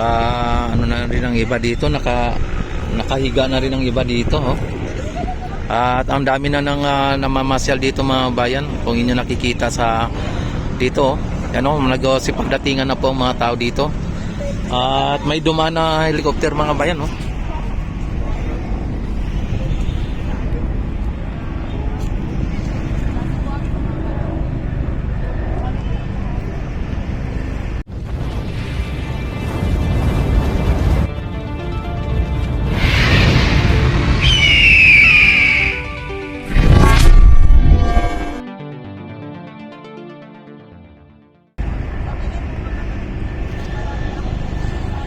ano na rin ang iba dito, nakahiga na rin ang iba dito, oh. At ang dami na ng namamasyal dito mga bayan. Kung inyo nakikita sa dito, yan, oh, nagsipagdatingan na po ang mga tao dito. At may dumaan na helicopter mga bayan, oh.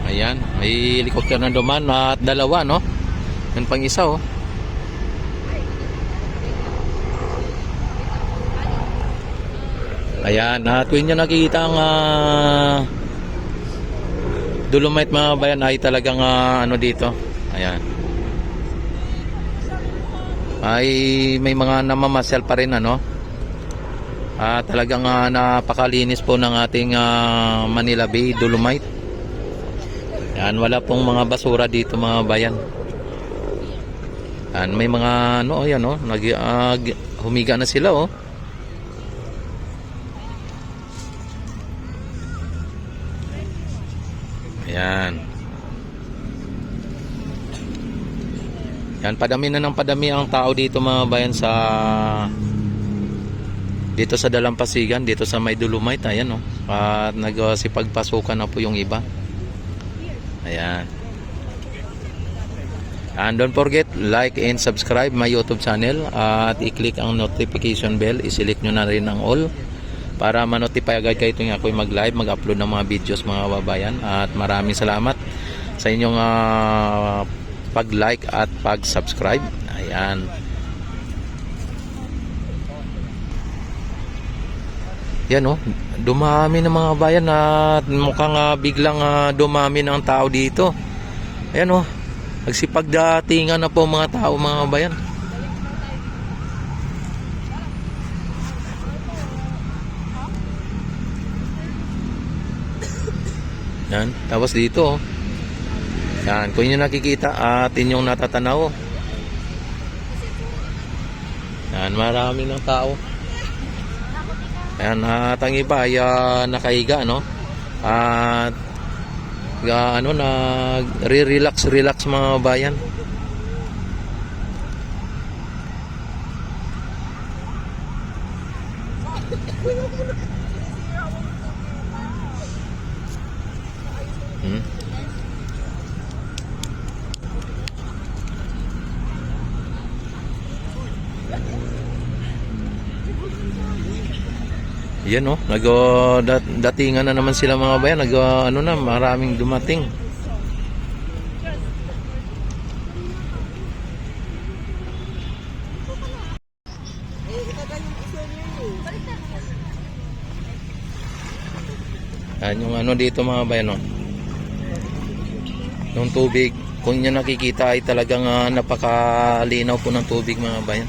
Ayan, may helicopter na duman at dalawa, no? Yan pang isa, oh. Ayan, at kung nyo nakikita ang Dolomite mga bayan ay talagang ano dito. Ayan. Ay may mga namamasyal pa rin, ano? Talagang napakalinis po ng ating Manila Bay Dolomite. Yan, wala pong mga basura dito mga bayan. Yan, may mga ano, ayan, oh, humiga na sila, oh. Ayan. Yan, padami na ng padami ang tao dito mga bayan dito sa Dalampasigan, dito sa may Dolomite, ayan, oh. At nagsipagpasukan na po yung iba. Ayan. And don't forget, like and subscribe my YouTube channel. At i-click ang notification bell. I-select nyo na rin ang all para ma-notify agad kayo tuwing ako'y mag-live, mag-upload ng mga videos mga babayan. At maraming salamat sa inyong pag-like at pag-subscribe. Ayan. Yan, oh, dumami ng mga bayan at mukhang biglang dumami ng tao dito. Ayan, oh, nagsipagdatingan na po mga tao mga bayan. Yan, tapos dito, oh. Yan, kung inyo nakikita at inyong natatanaw. Yan, marami ng tao. Ayan, at ang iba ay nakahiga, no? At ano, relax mga bayan. Yan, oh, datingan na naman sila mga bayan, ano na, maraming dumating. Yan yung ano dito mga bayan, oh. Yung tubig, kung nyo nakikita ay talagang napakalinaw po ng tubig mga bayan.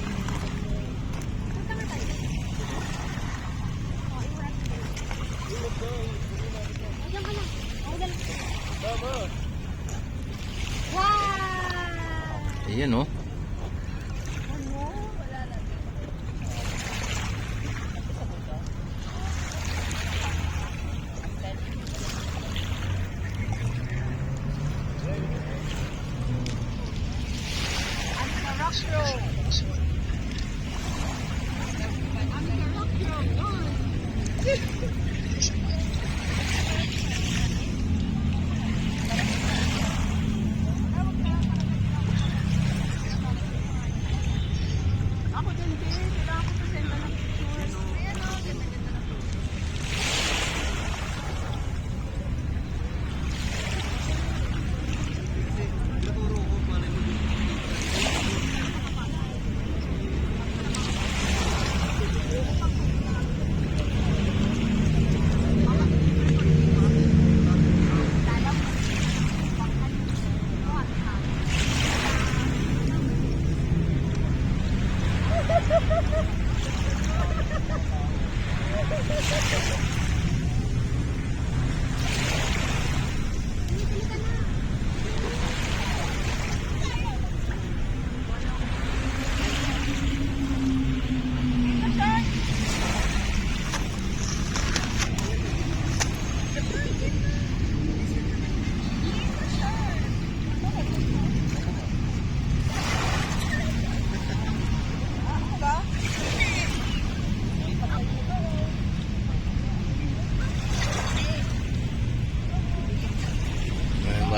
Ayan, oh.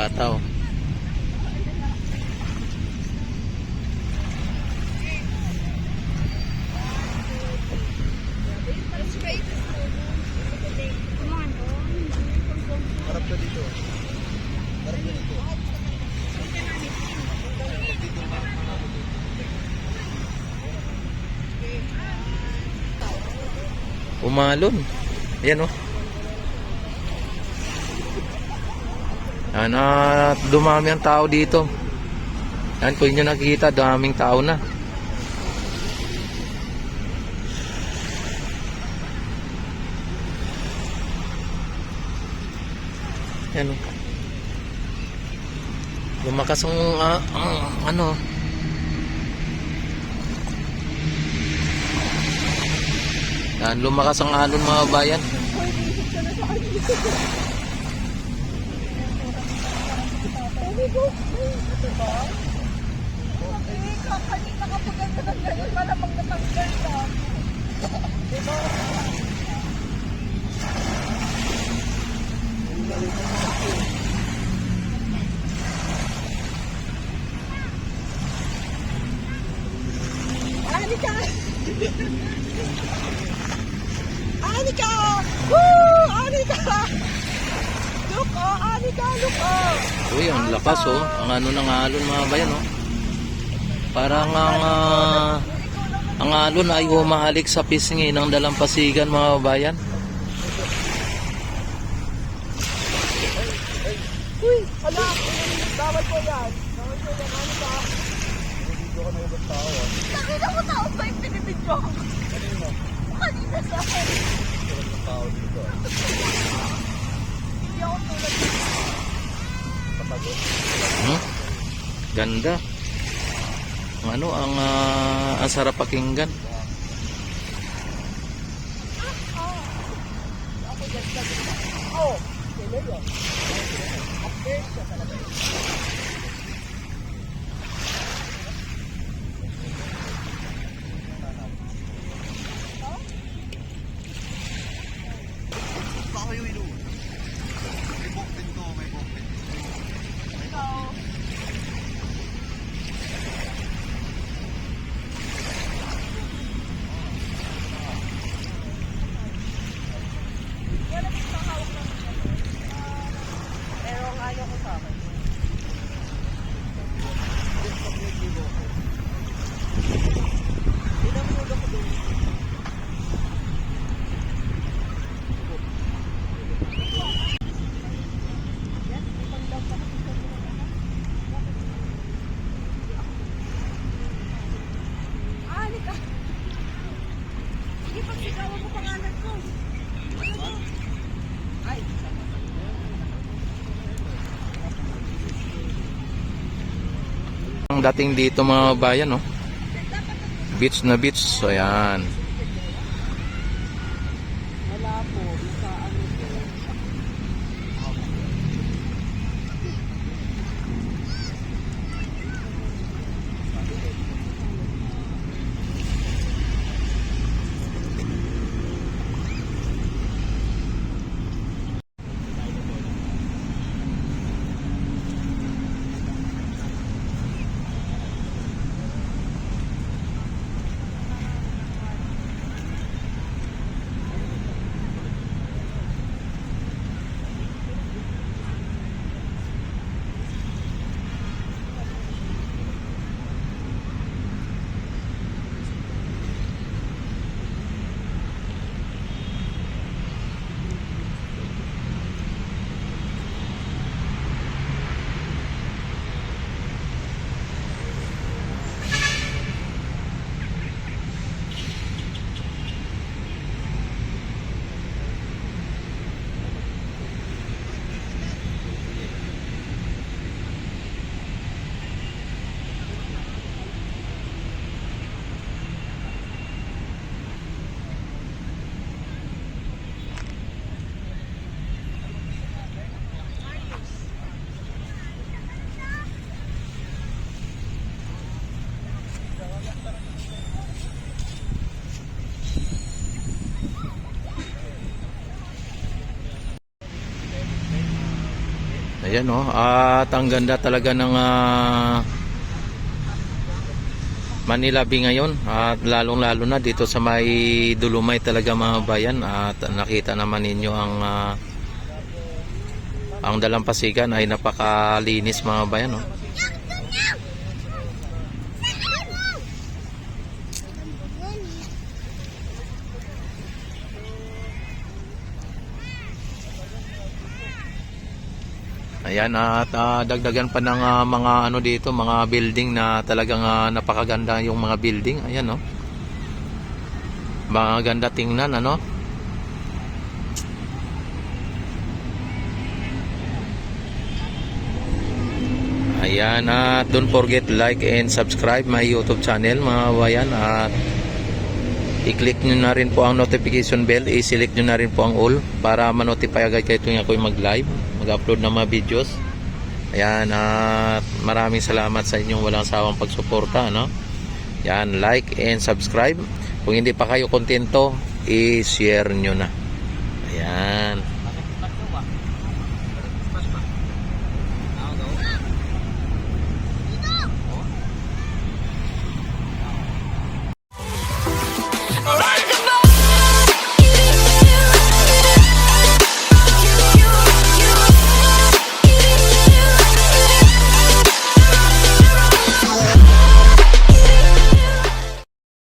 bata oh. Harap ka dito. Harap ka dito. Umalon. Ayan oh. Yan, at dumami ang tao dito. Yan, kung inyo nakikita, daming tao na. Yan oh. Lumakas ang ano. Yan, lumakas ang alon mga bayan. Kanina ka pa ganda ng ganyan, malamang natanggal ka. Diba? Anika! Anika! Woo! Anika! Look oh! Anika! Look oh! Uy, ang lakas oh. Ang ano ng alon mga bayan oh. Parang ang alon ay humahalik sa pisngi ng dalampasigan mga bayan. Uy! Hala! Bawal ko yan! Bawal ko yan! Anika! Video ka na ibang tao ah. Nakita mo tao ba yung pinibidyo ko? Kanina sa akin. Sarap ng tao dito ah. Hindi ako tulad ng Patagot. Ganda. Ano ang sarap pakinggan. ako dyan sa gitna. Oh! Sila yun. At there's siya talaga. Baka kayo inuun. May buktin to, may buktin. Pero ang ayaw ko sa akin. Inamulo ko doon. Anika! Sige, pagsigawan mo pangalan ko. Ay, Ang dating dito mga bayan oh. Beach na beach. So yan. wala po. Sa ano po. Ayan oh, at ang ganda talaga ng Manila Bay ngayon, at lalong-lalo na dito sa may Dulumay talaga mga bayan. At nakita naman ninyo ang dalampasigan ay napakalinis mga bayan oh. Ayan, at dagdagan pa ng mga ano dito, mga building na talagang napakaganda yung mga building. Ayan no. Mga ganda tingnan ano. Ayan, at don't forget like and subscribe my YouTube channel mga bayan, at i-click nyo na rin po ang notification bell, i-select nyo na rin po ang all para ma-notify agad kayo tuwing ako'y mag-live, mag-upload ng mga videos. Ayan, at maraming salamat sa inyong walang sawang pagsuporta no? Ayan, like and subscribe. Kung hindi pa kayo kontento, i-share nyo na. Ayan.